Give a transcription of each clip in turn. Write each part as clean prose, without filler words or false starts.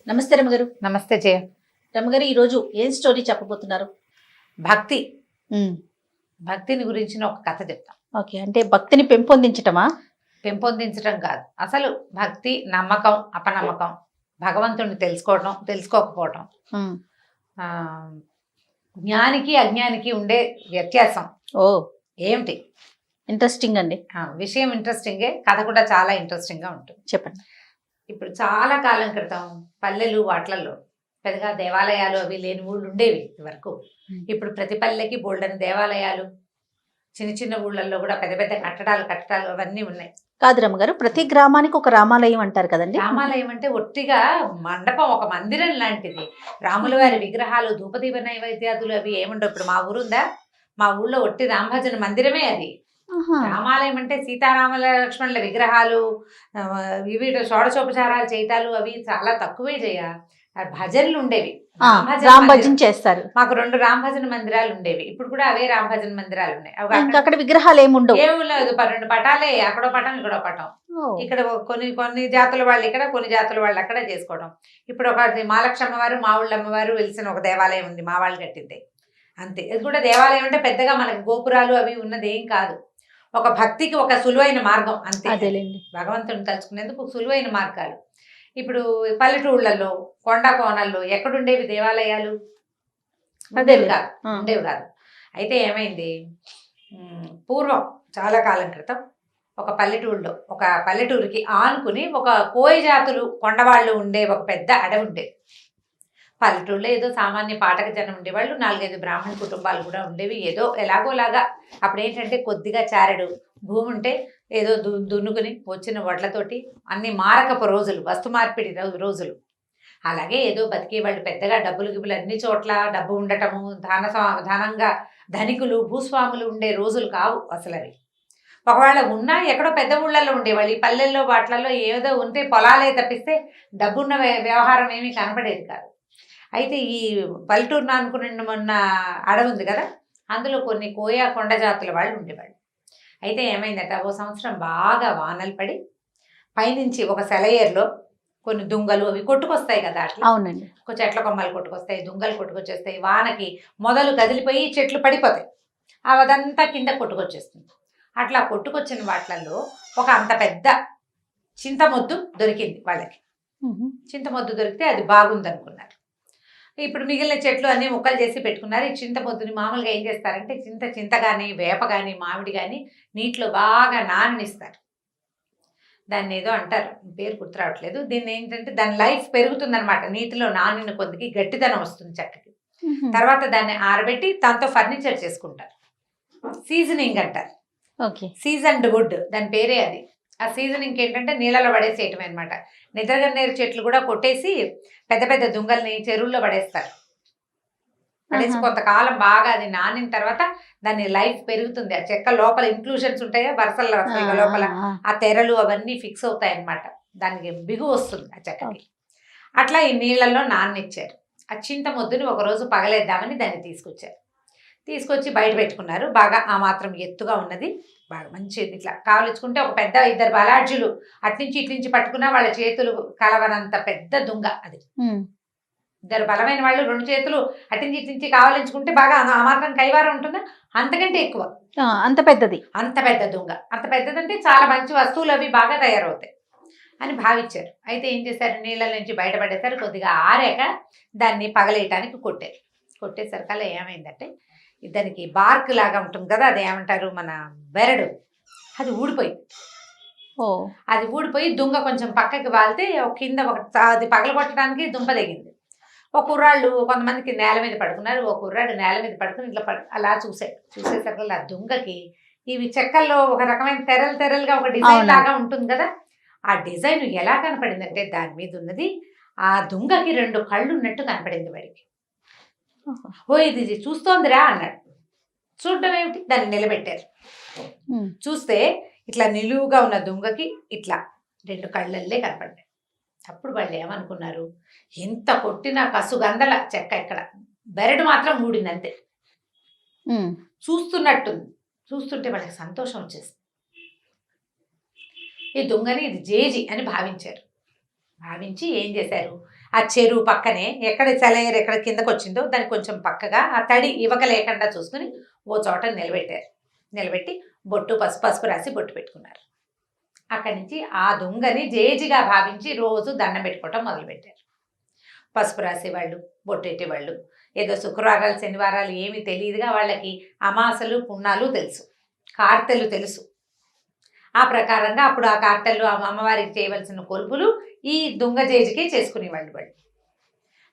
నమస్తే రమగారు. నమస్తే జయ. రమగారు, ఈరోజు ఏం స్టోరీ చెప్పబోతున్నారు? భక్తి. భక్తిని గురించిన ఒక కథ చెప్తాం. ఓకే, అంటే భక్తిని పెంపొందించటమా? పెంపొందించడం కాదు, అసలు భక్తి, నమ్మకం, అపనమ్మకం, భగవంతుడిని తెలుసుకోవటం, తెలుసుకోకపోవటం, ఆ, జ్ఞానికి అజ్ఞానికి ఉండే వ్యత్యాసం ఓ ఏమిటి? ఇంట్రెస్టింగ్ అండి. విషయం ఇంట్రెస్టింగే, కథ కూడా చాలా ఇంట్రెస్టింగ్గా ఉంటుంది. చెప్పండి. ఇప్పుడు చాలా కాలం క్రితం పల్లెలు వాట్లలో పెద్దగా దేవాలయాలు అవి లేని ఊళ్ళు ఉండేవి వరకు. ఇప్పుడు ప్రతి పల్లెకి బోల్డని దేవాలయాలు, చిన్న చిన్న ఊళ్ళల్లో కూడా పెద్ద పెద్ద కట్టడాలు అవన్నీ ఉన్నాయి. కాదు రమగారు, ప్రతి గ్రామానికి ఒక రామాలయం అంటారు కదండి. రామాలయం అంటే ఒట్టిగా మండపం, ఒక మందిరం లాంటిది. రాముల వారి విగ్రహాలు, ధూపదీప నైవేద్యాదులు అవి ఏముండవు. ఇప్పుడు మా ఊరుందా, మా ఊళ్ళో ఒట్టి రామభజన మందిరమే అది. రామాలయం అంటే సీతారాముల లక్ష్మణుల విగ్రహాలు, ఇవి షోడశోపచారాలు చేయటాలు అవి చాలా తక్కువే చేయ. భజనలు ఉండేవి, రామ్ భజన చేస్తారు. మాకు 2 రామ్ భజన మందిరాలు ఉండేవి. ఇప్పుడు కూడా అవే రామ్ భజన మందిరాలు ఉన్నాయి. అక్కడ విగ్రహాలు ఏముండవు, ఏమి లేదు. 2 పటాలే, అక్కడో పటం ఇక్కడో పటం. ఇక్కడ కొన్ని జాతుల వాళ్ళు ఇక్కడ, కొన్ని జాతుల వాళ్ళు అక్కడ చేసుకోవడం. ఇప్పుడు ఒక మహాలక్ష్మి వారు, మా ఊళ్ళ అమ్మవారు వెలిసిన ఒక దేవాలయం ఉంది, మా వాళ్ళు కట్టింది అంతే. అది కూడా దేవాలయం అంటే పెద్దగా మనకి గోపురాలు అవి ఉన్నది ఏం కాదు. ఒక భక్తికి ఒక సులువైన మార్గం అంతే. భగవంతుని తలుచుకునేందుకు సులువైన మార్గాలు. ఇప్పుడు పల్లెటూళ్ళల్లో, కొండ కోణల్లో ఎక్కడుండేవి దేవాలయాలు? ఉండేవి కాదు. అయితే ఏమైంది, పూర్వం చాలా కాలం క్రితం ఒక పల్లెటూరికి ఆనుకుని ఒక కోయ జాతులు కొండవాళ్ళు ఉండే ఒక పెద్ద అడవి ఉండేది. పల్లెటూళ్ళలో ఏదో సామాన్య పాఠక జనం ఉండేవాళ్ళు, 4-5 బ్రాహ్మణ కుటుంబాలు కూడా ఉండేవి. ఏదో ఎలాగోలాగా అప్పుడు ఏంటంటే కొద్దిగా చారెడు భూమి ఉంటే ఏదో దున్నుకుని వచ్చిన వడ్లతోటి అన్ని మారకపు రోజులు, వస్తు మార్పిడి రోజులు. అలాగే ఏదో బతికేవాళ్ళు. పెద్దగా డబ్బులు గిబ్బులు అన్ని చోట్ల డబ్బు ఉండటము, ధనంగా ధనికులు భూస్వాములు ఉండే రోజులు కావు అసలు అవి. ఒకవేళ ఉన్నా ఎక్కడో పెద్ద ఊళ్ళల్లో ఉండేవాళ్ళు. ఈ పల్లెల్లో వాటిలలో ఏదో ఉంటే పొలాలే తప్పిస్తే డబ్బున్న వ్యవహారం ఏమీ కనపడేది కాదు. అయితే ఈ పల్లెటూరును అనుకున్న మొన్న అడవి ఉంది కదా, అందులో కొన్ని కోయా కొండ జాతుల వాళ్ళు ఉండేవాళ్ళు. అయితే ఏమైందట, ఓ సంవత్సరం బాగా వానలు పడి పైనుంచి ఒక సెలయేరులో కొన్ని దుంగలు అవి కొట్టుకొస్తాయి కదా. అట్లా అవునండి, చెట్ల కొమ్మలు కొట్టుకొస్తాయి, దుంగలు కొట్టుకొచ్చేస్తాయి. వానకి మొదలు కదిలిపోయి చెట్లు పడిపోతాయి, అదంతా కింద కొట్టుకొచ్చేస్తుంది. అట్లా కొట్టుకొచ్చిన వాటిల్లో ఒక అంత పెద్ద చింతమొద్దు దొరికింది వాళ్ళకి. చింతమొద్దు దొరికితే అది బాగుంది అనుకున్నారు. ఇప్పుడు మిగిలిన చెట్లు అన్నీ ముక్కలు చేసి పెట్టుకున్నారు. ఈ చింతమొద్దుని మామూలుగా ఏం చేస్తారంటే చింత కానీ వేప కానీ మామిడి కానీ నీటిలో బాగా నాననిస్తారు. దాన్ని ఏదో అంటారు, పేరు గుర్తు రావట్లేదు. దీన్ని ఏంటంటే దాని లైఫ్ పెరుగుతుందనమాట. నీటిలో నానిన కొద్దికి గట్టిదనం వస్తుంది చక్కకి. తర్వాత దాన్ని ఆరబెట్టి దాంతో ఫర్నిచర్ చేసుకుంటారు. సీజనింగ్ అంటారు. సీజన్డ్ వుడ్ దాని పేరే అది. ఆ సీజనింగ్ ఏంటంటే నీళ్ళలో పడేసేయటమే అనమాట. నిద్రగన్నేరు చెట్లు కూడా కొట్టేసి పెద్ద పెద్ద దుంగల్ని చెరువుల్లో పడేస్తారు. పడేసి కొంతకాలం బాగా అది నానిన తర్వాత దాని లైఫ్ పెరుగుతుంది. ఆ చెక్క లోపల ఇంక్లూషన్స్ ఉంటాయో వరుసల లోపల ఆ తెరలు అవన్నీ ఫిక్స్ అవుతాయి అన్నమాట. దానికి బిగు వస్తుంది ఆ చెక్కకి. అట్లా ఈ నీళ్ళల్లో నాననిచ్చారు. ఆ చింతమొద్దుని ఒకరోజు పగలేద్దామని దాన్ని తీసుకొచ్చి బయట పెట్టుకున్నారు. బాగా ఆ మాత్రం ఎత్తుగా ఉన్నది, బాగా మంచిది. ఇట్లా కావలించుకుంటే ఒక పెద్ద 2 బలాఢ్యులు అట్నుంచి ఇట్నుంచి పట్టుకున్నా వాళ్ళ చేతులు కలవనంత పెద్ద దుంగ అది. 2 బలమైన వాళ్ళు 2 చేతులు అట్నుంచి ఇట్నుంచి కావలించుకుంటే బాగా ఆ మాత్రం కైవారం ఉంటుందా, అంతకంటే ఎక్కువ. అంత పెద్దది, అంత పెద్ద దుంగ. అంత పెద్దదంటే చాలా మంచి వస్తువులు అవి బాగా తయారవుతాయి అని భావించారు. అయితే ఏం చేశారు, నీళ్ళ నుంచి బయటపడేశారు. కొద్దిగా ఆరాక దాన్ని పగలేయటానికి కొట్టేసరికల్లా ఏమైందంటే దానికి బార్క్ లాగా ఉంటుంది కదా, అది ఏమంటారు మన బెరడు, అది ఊడిపోయింది. అది ఊడిపోయి దుంగ కొంచెం పక్కకి వాళ్తే కింద అది పగలగొట్టడానికి దుంప తెగింది. ఒక కుర్రాళ్ళు కొంతమందికి నేల మీద పడుకున్నారు. ఒక కుర్రాడు నేల మీద పడుకుని ఇట్లా అలా చూసేసరికి ఆ దుంగకి ఇవి చెక్కల్లో ఒక రకమైన తెరలుగా ఒక డిజైన్ లాగా ఉంటుంది కదా, ఆ డిజైన్ ఎలా కనపడిందంటే దాని మీద ఉన్నది ఆ దుంగకి 2 కళ్ళు ఉన్నట్టు కనపడింది వాడికి. ఓ ఇది చూస్తోందిరా అన్నాడు. చూడటం ఏమిటి, దాన్ని నిలబెట్టారు. చూస్తే ఇట్లా నిలువుగా ఉన్న దుంగకి ఇట్లా 2 కళ్ళల్లే కనపడ్డాయి. అప్పుడు వాళ్ళు ఏమనుకున్నారు, ఎంత కొట్టినా కసుగందల చెక్క ఇక్కడ, బెరడు మాత్రం ఊడిందంతే. చూస్తుంటే వాళ్ళకి సంతోషం వచ్చేసింది. ఈ దొంగని ఇది జేజి అని భావించారు. భావించి ఏం చేశారు, ఆ చెరువు పక్కనే ఎక్కడ సెలయేరు ఎక్కడ కిందకు వచ్చిందో దానికి కొంచెం పక్కగా ఆ తడి ఇవక లేకుండా చూసుకుని ఓ చోట నిలబెట్టారు. నిలబెట్టి బొట్టు పసుపు రాసి బొట్టు పెట్టుకున్నారు. అక్కడి నుంచి ఆ దొంగని జేజిగా భావించి రోజు దండం పెట్టుకోవటం మొదలుపెట్టారు. పసుపు రాసేవాళ్ళు, బొట్టెట్టేవాళ్ళు. ఏదో శుక్రవారాలు శనివారాలు ఏమీ తెలియదుగా వాళ్ళకి. అమాసలు పున్నాలు తెలుసు, కార్తెలు తెలుసు. ఆ ప్రకారంగా అప్పుడు ఆ కార్తెలు అమ్మవారికి చేయవలసిన కొలుపులు ఈ దొంగ జేజికే చేసుకునేవాళ్ళు వాళ్ళు.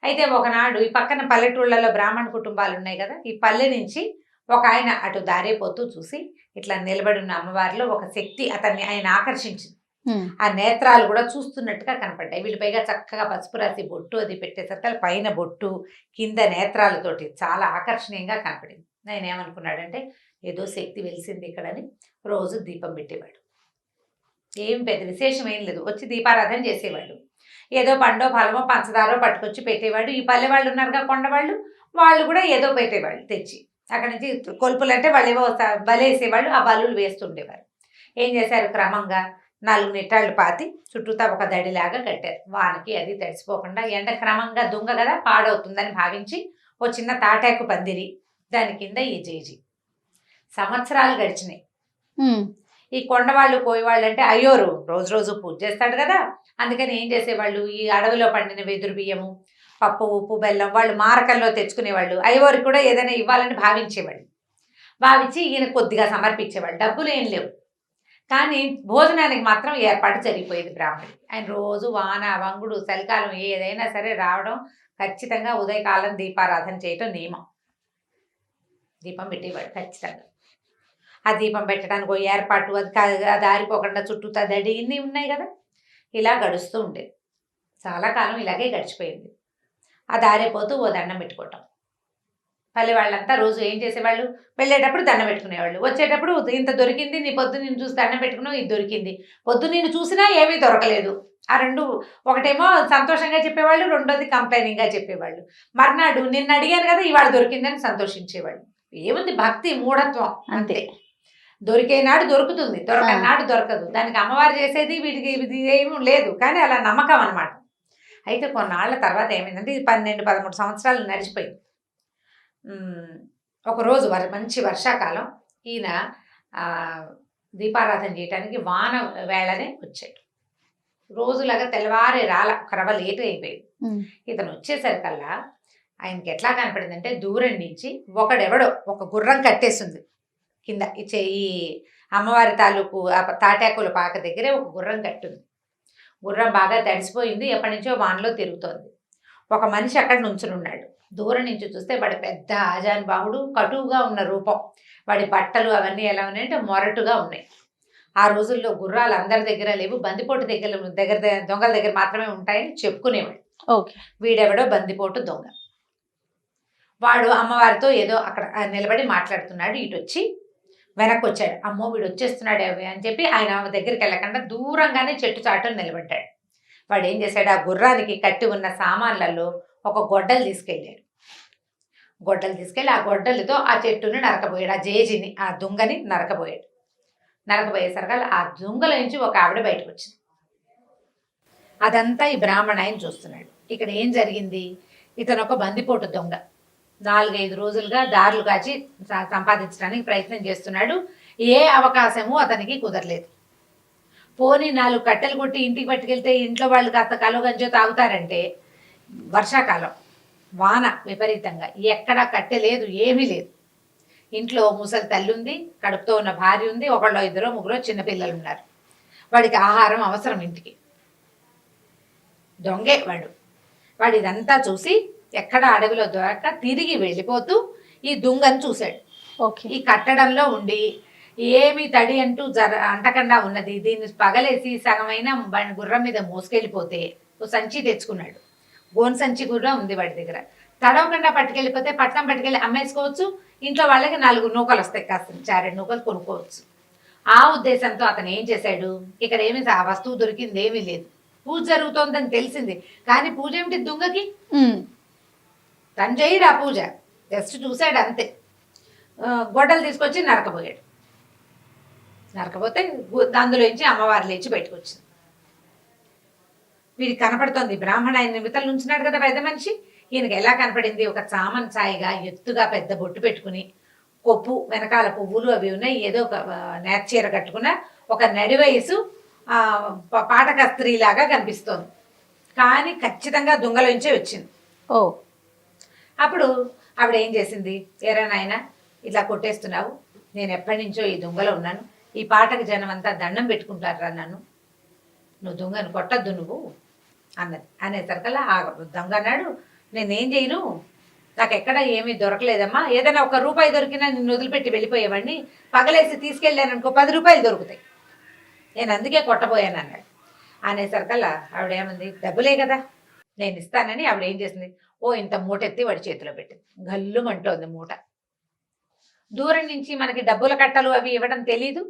అయితే ఒకనాడు ఈ పక్కన పల్లెటూళ్ళలో బ్రాహ్మణ కుటుంబాలు ఉన్నాయి కదా, ఈ పల్లె నుంచి ఒక ఆయన అటు దారేపోతూ చూసి ఇట్లా నిలబడి ఉన్న అమ్మవారిలో ఒక శక్తి ఆయన ఆకర్షించింది. ఆ నేత్రాలు కూడా చూస్తున్నట్టుగా కనపడ్డాయి. వీళ్ళు పైగా చక్కగా పసుపు రాసి బొట్టు అది పెట్టేసరికి పైన బొట్టు కింద నేత్రాలతోటి చాలా ఆకర్షణీయంగా కనపడింది. ఆయన ఏమనుకున్నాడంటే ఏదో శక్తి వెలిసింది ఇక్కడని రోజు దీపం పెట్టేవాడు. ఏం పెద్ద విశేషం ఏం లేదు, వచ్చి దీపారాధన చేసేవాడు. ఏదో పండో ఫలమో పంచదారో పట్టుకొచ్చి పెట్టేవాడు. ఈ పల్లె వాళ్ళు ఉన్నారుగా కొండవాళ్ళు, వాళ్ళు కూడా ఏదో పెట్టేవాళ్ళు తెచ్చి. అక్కడి నుంచి కొలుపులు అంటే వాళ్ళు ఏవో బలేసేవాళ్ళు, ఆ బలులు వేస్తుండేవారు. ఏం చేశారు, క్రమంగా 4 నిట్టాళ్ళు పాతి చుట్టూతా ఒక దడిలాగా కట్టారు. వానకి అది తడిసిపోకుండా. ఎండ క్రమంగా దుంగ కదా పాడవుతుందని భావించి ఓ చిన్న తాటాకు పందిరి, దాని కింద ఈ జేజి. సంవత్సరాలు గడిచినాయి. ఈ కొండవాళ్ళు కోయవాళ్ళు అంటే అయ్యోరు రోజు రోజు పూజ చేస్తాడు కదా, అందుకని ఏం చేసేవాళ్ళు, ఈ అడవిలో పండిన వెదురు బియ్యము, పప్పు ఉప్పు బెల్లం వాళ్ళు మారకల్లో తెచ్చుకునేవాళ్ళు. అయ్యవారికి కూడా ఏదైనా ఇవ్వాలని భావించేవాళ్ళు. భావించి ఈయన కొద్దిగా సమర్పించేవాళ్ళు. డబ్బులు ఏం లేవు, కానీ భోజనానికి మాత్రం ఏర్పాటు జరిగిపోయేది బ్రాహ్మణుడికి. ఆయన రోజు వాన వంగుడు చలికాలం ఏదైనా సరే రావడం, ఖచ్చితంగా ఉదయకాలం దీపారాధన చేయటం నియమం. దీపం పెట్టేవాడు ఖచ్చితంగా. ఆ దీపం పెట్టడానికి ఓ ఏర్పాటు, అది ఆరిపోకుండా చుట్టూతా దడి ఇన్ని ఉన్నాయి కదా, ఇలా గడుస్తూ ఉండేది. చాలా కాలం ఇలాగే గడిచిపోయింది. ఆ దారిపోతూ ఓ దండం పెట్టుకోవటం. పల్లె వాళ్ళంతా రోజు ఏం చేసేవాళ్ళు, వెళ్ళేటప్పుడు దండం పెట్టుకునేవాళ్ళు, వచ్చేటప్పుడు ఇంత దొరికింది, నీ పొద్దు నేను చూసి దండం పెట్టుకున్నావు, ఇది దొరికింది. పొద్దు నేను చూసినా ఏమీ దొరకలేదు. ఆ రెండు, ఒకటేమో సంతోషంగా చెప్పేవాళ్ళు, రెండోది కంప్లైనింగ్గా చెప్పేవాళ్ళు. మర్నాడు నిన్ను అడిగాను కదా ఇవాళ దొరికిందని సంతోషించేవాళ్ళు. ఏముంది, భక్తి మూఢత్వం అంతే. దొరికే నాడు దొరుకుతుంది, దొరకని నాడు దొరకదు. దానికి అమ్మవారు చేసేది వీటికి ఇది ఏమీ లేదు, కానీ అలా నమ్మకం అనమాట. అయితే కొన్నాళ్ళ తర్వాత ఏమైందంటే, ఇది 12-13 సంవత్సరాలు నడిచిపోయింది. ఒకరోజు మంచి వర్షాకాలం, ఈయన దీపారాధన చేయడానికి వాన వేళనే వచ్చాడు. రోజులాగా తెల్లవారే కరవ లేట్ అయిపోయింది. ఇతను వచ్చేసరికల్లా ఆయనకి ఎట్లా కనపడిందంటే, దూరం నుంచి ఒకడెవడో ఒక గుర్రం కట్టేసింది కింద. ఈ అమ్మవారి తాలూకు తాటాకుల పాక దగ్గరే ఒక గుర్రం కట్టుంది. గుర్రం బాగా తడిసిపోయింది, ఎప్పటి నుంచో వానలో తిరుగుతోంది. ఒక మనిషి అక్కడ నుంచుని ఉన్నాడు. దూరం నుంచి చూస్తే వాడి పెద్ద ఆజానుబాహుడు, కటువుగా ఉన్న రూపం. వాడి బట్టలు అవన్నీ ఎలా ఉన్నాయంటే మొరటుగా ఉన్నాయి. ఆ రోజుల్లో గుర్రాలు అందరి దగ్గర లేవు, బందిపోటు దగ్గర దొంగల దగ్గర మాత్రమే ఉంటాయని చెప్పుకునేవాడు. వీడెవడో బందిపోటు దొంగ. వాడు అమ్మవారితో ఏదో అక్కడ నిలబడి మాట్లాడుతున్నాడు. ఇటు వచ్చి వెనక్కి వచ్చాడు. అమ్మో వీడు వచ్చేస్తున్నాడు అని చెప్పి ఆయన దగ్గరికి వెళ్ళకుండా దూరంగానే చెట్టు చాటును నిలబడ్డాడు. వాడు ఏం చేశాడు, ఆ గుర్రానికి కట్టి ఉన్న సామాన్లలో ఒక గొడ్డలు తీసుకెళ్ళాడు. గొడ్డలు తీసుకెళ్ళి ఆ గొడ్డలతో ఆ చెట్టుని నరకబోయాడు. ఆ జేజిని, ఆ దుంగని నరకబోయాడు. నరకబోయేసరికి ఆ దుంగల నుంచి ఒక ఆవిడ బయటకు వచ్చింది. అదంతా ఈ బ్రాహ్మణ ఆయన చూస్తున్నాడు. ఇక్కడ ఏం జరిగింది, ఇతను ఒక బందిపోటు దొంగ. 4-5 రోజులుగా దారులు కాచి సంపాదించడానికి ప్రయత్నం చేస్తున్నాడు. ఏ అవకాశము అతనికి కుదరలేదు. పోనీ 4 కట్టెలు కొట్టి ఇంటికి పట్టుకెళ్తే ఇంట్లో వాళ్ళు కాస్త కలుగంజో తాగుతారంటే, వర్షాకాలం వాన విపరీతంగా, ఎక్కడా కట్టె లేదు, ఏమీ లేదు. ఇంట్లో ముసలి తల్లి ఉంది, కడుపుతో ఉన్న భార్య ఉంది, 1-2-3 చిన్నపిల్లలు ఉన్నారు. వాడికి ఆహారం అవసరం ఇంటికి. దొంగే వాడు ఇదంతా చూసి ఎక్కడ అడవిలో దొరక్క తిరిగి వెళ్ళిపోతూ ఈ దుంగను చూశాడు. ఈ కట్టడంలో ఉండి ఏమి తడి అంటూ అంటకుండా ఉన్నది. దీన్ని పగలేసి సగమైన గుర్రం మీద మోసుకెళ్ళిపోతే ఓ సంచి తెచ్చుకున్నాడు. గోన్ సంచి కూడా ఉంది వాడి దగ్గర. తడవకుండా పట్టుకెళ్ళిపోతే పట్నం పట్టుకెళ్ళి అమ్మేసుకోవచ్చు, ఇంట్లో వాళ్ళకి 4 నూకలు వస్తాయి, కాస్త 2 నూకలు కొనుక్కోవచ్చు. ఆ ఉద్దేశంతో అతను ఏం చేశాడు, ఇక్కడ ఏమి ఆ వస్తువు దొరికింది ఏమీ లేదు, పూజ జరుగుతోందని తెలిసింది, కానీ పూజ ఏమిటి దుంగకి, తను చేయడు ఆ పూజ, జస్ట్ చూశాడు అంతే. గొడ్డలు తీసుకొచ్చి నరకబోయాడు. నరకపోతే అందులోంచి అమ్మవారు లేచి బయటకు వచ్చింది. వీడికి కనపడుతోంది. బ్రాహ్మణ ఆయన నిమిత్తలు ఉంచున్నాడు కదా పెద్ద మనిషి. ఈయనకి ఎలా కనపడింది? ఒక చామన్ ఛాయిగా ఎత్తుగా పెద్ద బొట్టు పెట్టుకుని, కొప్పు వెనకాల పువ్వులు అవి ఉన్నాయి, ఏదో ఒక నేర్చీర కట్టుకున్న ఒక నడి వయసు పాటక స్త్రీలాగా కనిపిస్తోంది. కానీ ఖచ్చితంగా దొంగలోంచే వచ్చింది. ఓ అప్పుడు ఆవిడ ఏం చేసింది? ఏరా నాయన ఇట్లా కొట్టేస్తున్నావు, నేను ఎప్పటి నుంచో ఈ దొంగలో ఉన్నాను, ఈ పాటకు జనం అంతా దండం పెట్టుకుంటారా నన్ను, నువ్వు దొంగను కొట్టద్దు నువ్వు అన్నది. అనేసరికల్లా ఆ దొంగ అన్నాడు, నేనేం చేయను, నాకు ఎక్కడ ఏమీ దొరకలేదమ్మా, ఏదైనా ₹1 దొరికినా నిన్ను వదిలిపెట్టి వెళ్ళిపోయేవాడిని, పగలేసి తీసుకెళ్ళాను అనుకో ₹10 దొరుకుతాయి, నేను అందుకే కొట్టబోయాను అన్నాడు. అనేసరికల్లా ఆవిడేమంది, డబ్బులే కదా నేను ఇస్తానని ఆవిడ ఏం చేసింది, ఇంత మూట ఎత్తి వాడి చేతిలో పెట్టింది. గల్లుమంటోంది మూట. దూరం నుంచి మనకి డబ్బుల కట్టలు అవి ఇవ్వడం తెలీదు,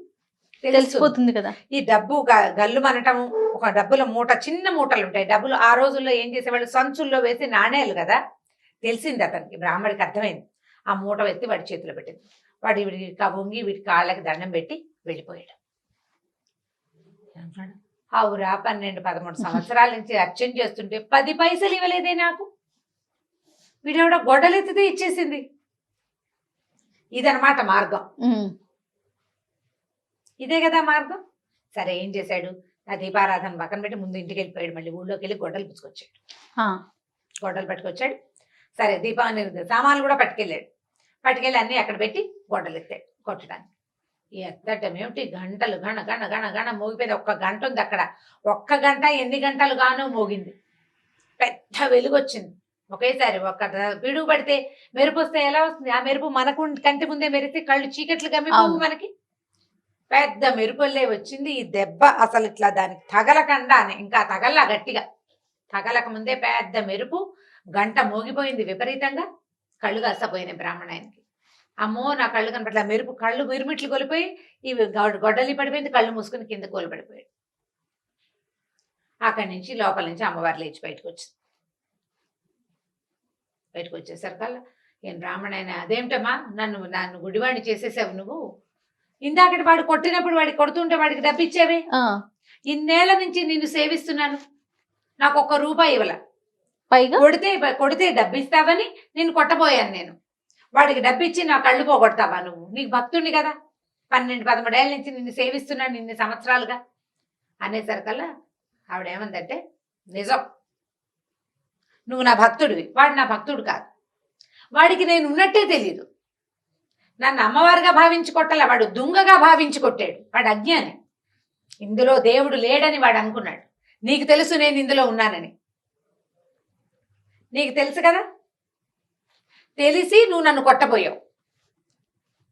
తెలిసిపోతుంది కదా. ఈ డబ్బు గల్లు మనటము, ఒక డబ్బుల మూట, చిన్న మూటలు ఉంటాయి డబ్బులు. ఆ రోజుల్లో ఏం చేసేవాళ్ళు, సంచుల్లో వేసి నాణేలు కదా. తెలిసింది అతనికి, బ్రాహ్మడికి అర్థమైంది. ఆ మూట ఎత్తి వాడి చేతిలో పెట్టింది. వాడి వీడికి వంగి వీడి కాళ్ళకి దండం పెట్టి వెళ్ళిపోయాడు. అవురా 12-13 సంవత్సరాల నుంచి అర్చన చేస్తుంటే 10 పైసలు ఇవ్వలేదే నాకు, వీడెవడ గొడ్డలెత్తితే ఇచ్చేసింది. ఇదనమాట మార్గం. ఇదే కదా మార్గం. సరే ఏం చేశాడు, నా దీపారాధన పక్కన పెట్టి ముందు ఇంటికి వెళ్ళిపోయాడు. మళ్ళీ ఊళ్ళోకి వెళ్ళి గొడ్డలు పుచ్చుకొచ్చాడు. గొడ్డలు పట్టుకొచ్చాడు. సరే దీపాన్ని సామాన్లు కూడా పట్టుకెళ్ళి అన్నీ అక్కడ పెట్టి గొడ్డలు ఎత్తాడు కొట్టడానికి. ఎత్తటం ఏమిటి, గంటలు గణ గణ గణ గణ మోగిపోయింది. 1 గంట ఉంది అక్కడ. 1 గంట ఎన్ని గంటలు గానో మోగింది. పెద్ద వెలుగు వచ్చింది ఒకేసారి. ఒక్క పిడుగు పడితే మెరుపు వస్తే ఎలా వస్తుంది, ఆ మెరుపు మనకు కంటి ముందే మెరిస్తే కళ్ళు చీకట్లు గమ్మిపోవు మనకి. పెద్ద మెరుపుల్లే వచ్చింది. ఈ దెబ్బ అసలు ఇట్లా దానికి తగలకుండా, ఇంకా తగల్లా గట్టిగా తగలక ముందే పెద్ద మెరుపు, గంట మోగిపోయింది విపరీతంగా. కళ్ళు కాసపోయినాయి బ్రాహ్మణాయనకి. అమ్మో నా కళ్ళు కనపట్ల, మెరుపు కళ్ళు మిరుమిట్లు కొలిపోయి ఇవి గొడ్డలి పడిపోయింది. కళ్ళు మూసుకుని కింద కోలిపడిపోయాడు. అక్కడి నుంచి లోపల నుంచి అమ్మవారు లేచి బయటకు వచ్చింది. బయటకు వచ్చేసరికల్లా ఏం బ్రాహ్మణాయన, అదేమిటమ్మా నన్ను గుడివాడిని చేసేసావు నువ్వు, ఇందాకటి వాడు కొట్టినప్పుడు వాడికి కొడుతుంటే వాడికి డబ్బు ఇచ్చేవే, ఇన్నేళ్ల నుంచి నిన్ను సేవిస్తున్నాను, నాకు ₹1 ఇవ్వాల, పైగా కొడితే డబ్బు ఇస్తావని నిన్ను కొట్టబోయాను నేను, వాడికి డబ్బు ఇచ్చి నా కళ్ళు పోగొడతావా నువ్వు, నీకు భక్తుడిని కదా, 12-13 ఏళ్ళ నుంచి నిన్ను సేవిస్తున్నాను ఇన్ని సంవత్సరాలుగా అనేసరికల్లా ఆవిడేమందంటే, నిజం నువ్వు నా భక్తుడివి, వాడు నా భక్తుడు కాదు, వాడికి నేను ఉన్నట్టే తెలీదు, నన్ను అమ్మవారిగా భావించి కొట్టలే, వాడు దొంగగా భావించి కొట్టాడు, వాడు అజ్ఞాని, ఇందులో దేవుడు లేడని వాడు అనుకున్నాడు. నీకు తెలుసు నేను ఇందులో ఉన్నానని, నీకు తెలుసు కదా, తెలిసి నువ్వు నన్ను కొట్టబోయావు.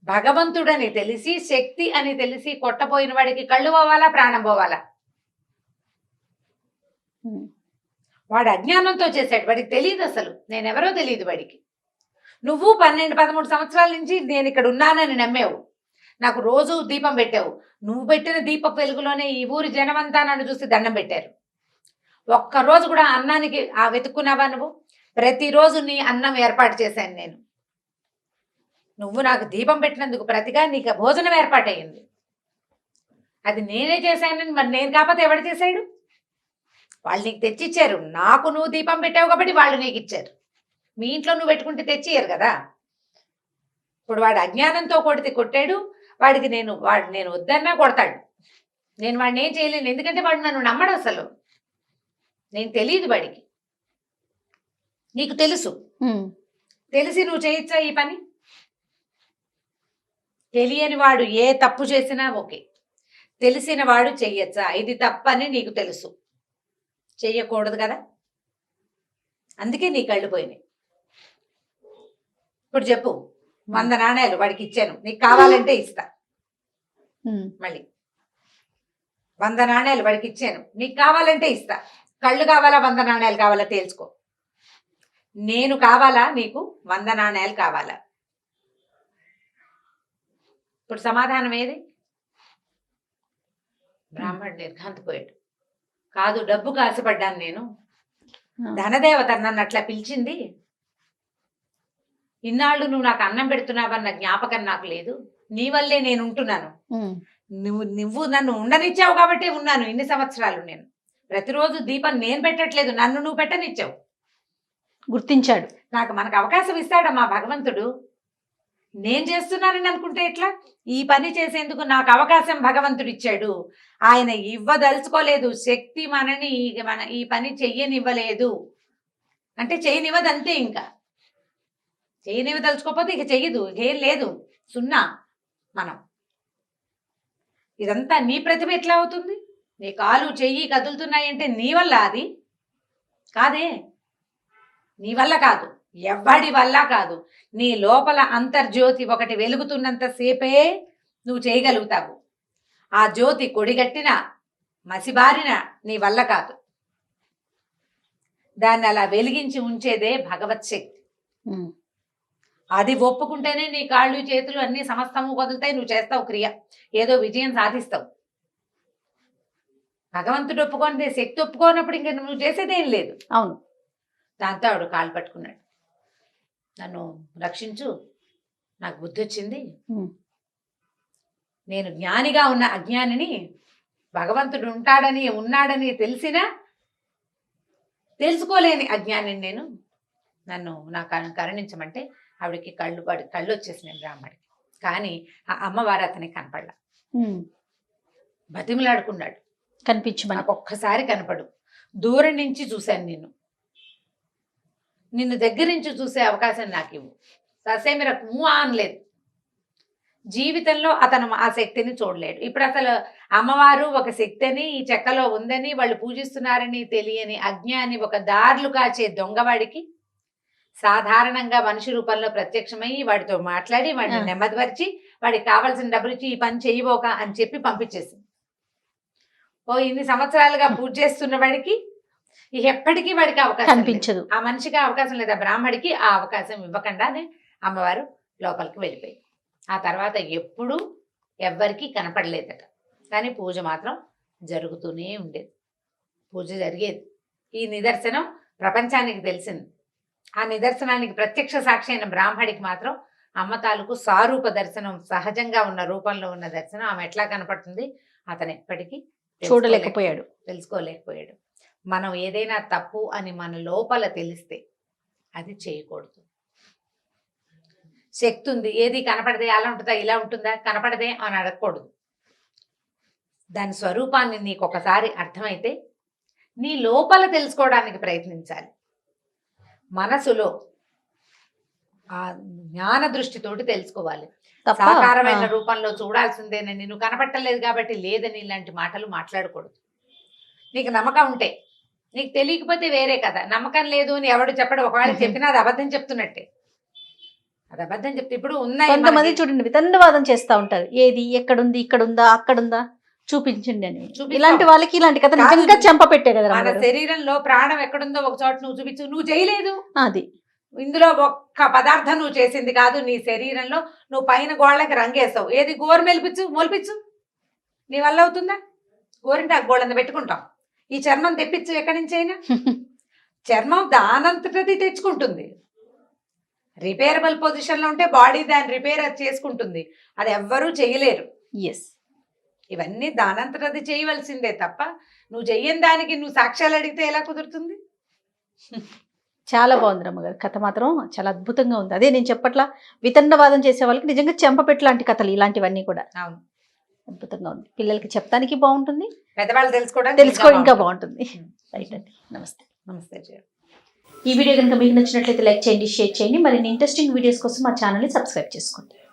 భగవంతుడని తెలిసి, శక్తి అని తెలిసి కొట్టబోయిన వాడికి కళ్ళు పోవాలా, ప్రాణం పోవాలా? వాడు అజ్ఞానంతో చేశాడు, వాడికి తెలియదు, అసలు నేనెవరో తెలియదు వాడికి. నువ్వు 12-13 సంవత్సరాల నుంచి నేను ఇక్కడ ఉన్నానని నమ్మావు, నాకు రోజు దీపం పెట్టావు, నువ్వు పెట్టిన దీప వెలుగులోనే ఈ ఊరి జనమంతా నన్ను చూసి దండం పెట్టారు. ఒక్కరోజు కూడా అన్నానికి వెతుక్కున్నావా నువ్వు? ప్రతిరోజు నీ అన్నం ఏర్పాటు చేశాను నేను, నువ్వు నాకు దీపం పెట్టినందుకు ప్రతిగా నీకు భోజనం ఏర్పాటయ్యింది, అది నేనే చేశానని మరి నేను కాకపోతే ఎవడు చేశాడు? వాళ్ళు నీకు తెచ్చిచ్చారు, నాకు నువ్వు దీపం పెట్టావు కాబట్టి వాళ్ళు నీకు ఇచ్చారు. మీ ఇంట్లో నువ్వు పెట్టుకుంటే తెచ్చియ్యరు కదా. ఇప్పుడు వాడు అజ్ఞానంతో కొట్టాడు, వాడికి నేను వద్దన్నా కొడతాడు, నేను వాడిని ఏం చేయలేను, ఎందుకంటే వాడు నన్ను నమ్మడు, అసలు నేను తెలియదు వాడికి. నీకు తెలుసు, తెలిసి నువ్వు చేయొచ్చా ఈ పని? తెలియని వాడు ఏ తప్పు చేసినా ఓకే, తెలిసిన వాడు చెయ్యొచ్చా? ఇది తప్పని నీకు తెలుసు, చెయ్యకూడదు కదా, అందుకే నీ కళ్ళు పోయినాయి. ఇప్పుడు చెప్పు, 100 నాణేలు వాడికి ఇచ్చాను, నీకు కావాలంటే ఇస్తా. మళ్ళీ 100 నాణేలు వాడికి ఇచ్చాను, నీకు కావాలంటే ఇస్తా. కళ్ళు కావాలా 100 నాణేలు కావాలా తేల్చుకో. నేను కావాలా నీకు, 100 నాణేలు కావాలా? ఇప్పుడు సమాధానం ఏది? బ్రాహ్మణుడు నిర్ఘాంతపోయాడు. కాదు, డబ్బుకు ఆశపడ్డాను నేను, ధనదేవత నన్ను అట్లా పిలిచింది, ఇన్నాళ్ళు నువ్వు నాకు అన్నం పెడుతున్నావన్న జ్ఞాపకం నాకు లేదు, నీ వల్లే నేను ఉంటున్నాను, నువ్వు నన్ను ఉండనిచ్చావు కాబట్టి ఉన్నాను ఇన్ని సంవత్సరాలు. నేను ప్రతిరోజు దీపం నేను పెట్టట్లేదు, నన్ను నువ్వు పెట్టనిచ్చావు. గుర్తించాడు. మనకు అవకాశం ఇస్తాడమ్మా భగవంతుడు. నేను చేస్తున్నానని అనుకుంటే ఎట్లా? ఈ పని చేసేందుకు నాకు అవకాశం భగవంతుడు ఇచ్చాడు. ఆయన ఇవ్వదలుచుకోలేదు, శక్తి మన ఈ పని చెయ్యనివ్వలేదు అంటే చేయనివ్వదు అంతే. ఇంకా చేయనివ్వదలుచుకోకపోతే ఇక చెయ్యదు, ఏం లేదు, సున్నా. మనం ఇదంతా నీ ప్రతిభ ఎట్లా అవుతుంది? నీ కాలు చెయ్యి కదులుతున్నాయంటే నీ వల్ల? అది కాదే, నీ వల్ల కాదు, ఎవ్వడి వల్ల కాదు. నీ లోపల అంతర్జ్యోతి ఒకటి వెలుగుతున్నంత సేపే నువ్వు చేయగలుగుతావు. ఆ జ్యోతి కొడిగట్టిన మసిబారిన నీ వల్ల కాదు. దాన్ని అలా వెలిగించి ఉంచేదే భగవత్ శక్తి. అది ఒప్పుకుంటేనే నీ కాళ్ళు చేతులు అన్ని సమస్తము వదులుతాయి, నువ్వు చేస్తావు క్రియ, ఏదో విజయం సాధిస్తావు. భగవంతుడు ఒప్పుకొని శక్తి ఒప్పుకోనప్పుడు ఇంక నువ్వు చేసేదేం లేదు. అవును. దాంతో ఆవిడ కాళ్ళు పట్టుకున్నాడు, నన్ను రక్షించు, నాకు బుద్ధి వచ్చింది, నేను జ్ఞానిగా ఉన్న అజ్ఞానిని, భగవంతుడు ఉన్నాడని తెలిసినా తెలుసుకోలేని అజ్ఞానిని నేను, నన్ను కరుణించమంటే ఆవిడకి కళ్ళు వచ్చేసినాయి బ్రాహ్మడికి. కానీ ఆ అమ్మవారు అతనికి కనపడలా. బతిమలాడుకున్నాడు, కనిపించమని. నాకు ఒక్కసారి కనపడు, దూరం నుంచి చూశాను నిన్ను దగ్గర నుంచి చూసే అవకాశం నాకు ఇవ్వు. ససేమిరకు మూవ్ అనలేదు. జీవితంలో అతను ఆ శక్తిని చూడలేడు. ఇప్పుడు అసలు అమ్మవారు ఒక శక్తి అని ఈ చెక్కలో ఉందని వాళ్ళు పూజిస్తున్నారని తెలియని అజ్ఞాని, ఒక దారులు కాచే దొంగవాడికి సాధారణంగా మనిషి రూపంలో ప్రత్యక్షమై వాడితో మాట్లాడి వాడిని నెమ్మదిపరిచి వాడికి కావాల్సిన డబ్బులు ఇచ్చి ఈ పని చేయబోక అని చెప్పి పంపించేసింది. ఇన్ని సంవత్సరాలుగా పూజ చేస్తున్న వాడికి ఎప్పటికీ వాడికి అవకాశం కనిపించదు. ఆ మనిషికి అవకాశం లేదా, బ్రాహ్మడికి ఆ అవకాశం ఇవ్వకుండానే అమ్మవారు లోపలికి వెళ్ళిపోయి ఆ తర్వాత ఎప్పుడూ ఎవ్వరికీ కనపడలేదట. కానీ పూజ మాత్రం జరుగుతూనే ఉండేది, పూజ జరిగేది. ఈ నిదర్శనం ప్రపంచానికి తెలిసింది. ఆ నిదర్శనానికి ప్రత్యక్ష సాక్షి అయిన బ్రాహ్మడికి మాత్రం అమ్మ తాలూకు సారూప దర్శనం, సహజంగా ఉన్న రూపంలో ఉన్న దర్శనం ఆమె ఎట్లా కనపడుతుంది అతను ఎప్పటికీ చూడలేకపోయాడు, తెలుసుకోలేకపోయాడు. మనం ఏదైనా తప్పు అని మన లోపల తెలిస్తే అది చేయకూడదు. శక్తి ఉంది, ఏది కనపడదే, అలా ఉంటుందా ఇలా ఉంటుందా, కనపడదే అని అడగకూడదు. దాని స్వరూపాన్ని నీకు ఒకసారి అర్థమైతే నీ లోపల తెలుసుకోవడానికి ప్రయత్నించాలి. మనసులో ఆ జ్ఞాన దృష్టితోటి తెలుసుకోవాలి. సాకారమైన రూపంలో చూడాల్సిందేనని, నువ్వు కనపట్టలేదు కాబట్టి లేదని ఇలాంటి మాటలు మాట్లాడకూడదు. నీకు నమ్మకం ఉంటే, నీకు తెలియకపోతే వేరే కదా. నమ్మకం లేదు అని ఎవడు చెప్పడు, ఒకవేళ చెప్పినా అది అబద్ధం చెప్తున్నట్టే. అది అబద్ధం చెప్తే ఇప్పుడు ఉన్నాయి. కొంతమంది చూడండి వితండవాదం చేస్తా ఉంటారు, ఏది ఎక్కడుంది, ఇక్కడుందా, అక్కడుందా, చూపించండి అని. ఇలాంటి వాళ్ళకి ఇలాంటి కథ నిజంగా చెంప పెట్టే కదా. మన శరీరంలో ప్రాణం ఎక్కడుందో ఒక చోట నువ్వు చూపించు, నువ్వు చేయలేదు. అది ఇందులో ఒక్క పదార్థం నువ్వు చేసింది కాదు. నీ శరీరంలో నువ్వు పైన గోళ్ళకి రంగేస్తావు, ఏది గోరు మొలిపించు, నీ వల్ల అవుతుందా? గోరింటాకు గోళ్ళని పెట్టుకుంటాం, ఈ చర్మం తెప్పించు ఎక్కడి నుంచి అయినా. చర్మం దానంతటది తెచ్చుకుంటుంది. రిపేరబుల్ పొజిషన్లో ఉంటే బాడీ దాన్ని రిపేర్ చేసుకుంటుంది, అది ఎవ్వరూ చేయలేరు. ఇవన్నీ దానంతటది చేయవలసిందే తప్ప నువ్వు చెయ్యని దానికి నువ్వు సాక్ష్యాలు అడిగితే ఎలా కుదురుతుంది? చాలా బాగుంది రమ్మగారు, కథ మాత్రం చాలా అద్భుతంగా ఉంది. అదే నేను చెప్పట్లా, వితండవాదం చేసే వాళ్ళకి నిజంగా చెంపపెట్టు లాంటి కథలు ఇలాంటివన్నీ కూడా. అవును, అద్భుతంగా ఉంది. పిల్లలకి చెప్తానికి బాగుంటుంది, పెద్దవాళ్ళు తెలుసుకో ఇంకా బాగుంటుంది. రైట్ అండి, నమస్తే. నమస్తే. ఈ వీడియో కనుక మీకు నచ్చినట్లయితే లైక్ చేయండి, షేర్ చేయండి. మరిన్ని ఇంట్రెస్టింగ్ వీడియోస్ కోసం మా ఛానల్ని సబ్స్క్రైబ్ చేసుకోండి.